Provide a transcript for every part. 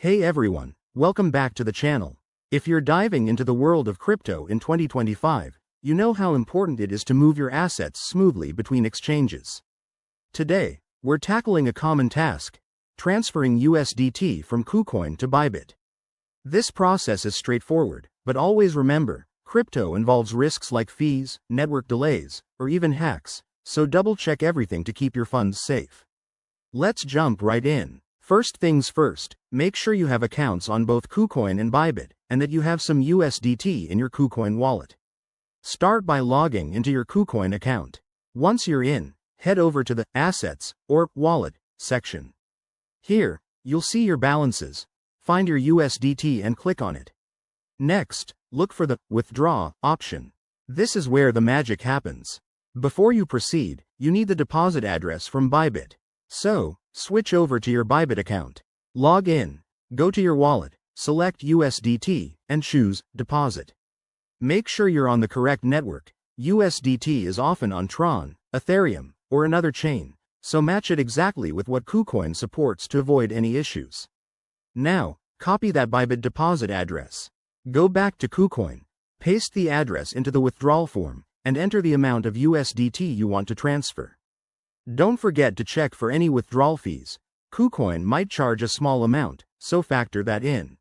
Hey everyone, welcome back to the channel. If you're diving into the world of crypto in 2025, you know how important it is to move your assets smoothly between exchanges. Today, we're tackling a common task: transferring USDT from KuCoin to Bybit. This process is straightforward, but always remember, crypto involves risks like fees, network delays, or even hacks, so double-check everything to keep your funds safe. Let's jump right in. First things first, make sure you have accounts on both KuCoin and Bybit, and that you have some USDT in your KuCoin wallet. Start by logging into your KuCoin account. Once you're in, head over to the Assets or Wallet section. Here, you'll see your balances. Find your USDT and click on it. Next, look for the Withdraw option. This is where the magic happens. Before you proceed, you need the deposit address from Bybit. So, switch over to your Bybit account. Log in, go to your wallet, select USDT, and choose Deposit. Make sure you're on the correct network. USDT is often on Tron, Ethereum, or another chain, so match it exactly with what KuCoin supports to avoid any issues. Now, copy that Bybit deposit address. Go back to KuCoin, paste the address into the withdrawal form, and enter the amount of USDT you want to transfer. Don't forget to check for any withdrawal fees. KuCoin might charge a small amount, so factor that in.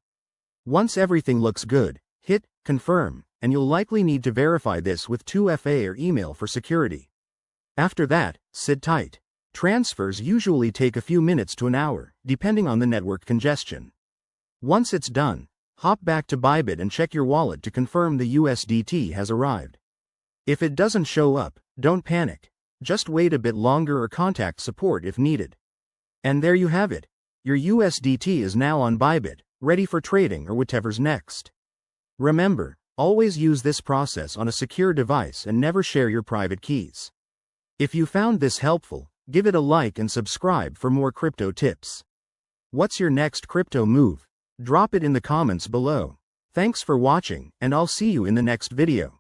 Once everything looks good, hit Confirm, and you'll likely need to verify this with 2FA or email for security. After that, sit tight. Transfers usually take a few minutes to an hour, depending on the network congestion. Once it's done, hop back to Bybit and check your wallet to confirm the USDT has arrived. If it doesn't show up, don't panic. Just wait a bit longer or contact support if needed. And there you have it. Your USDT is now on Bybit, ready for trading or whatever's next. Remember, always use this process on a secure device and never share your private keys. If you found this helpful, give it a like and subscribe for more crypto tips. What's your next crypto move? Drop it in the comments below. Thanks for watching, and I'll see you in the next video.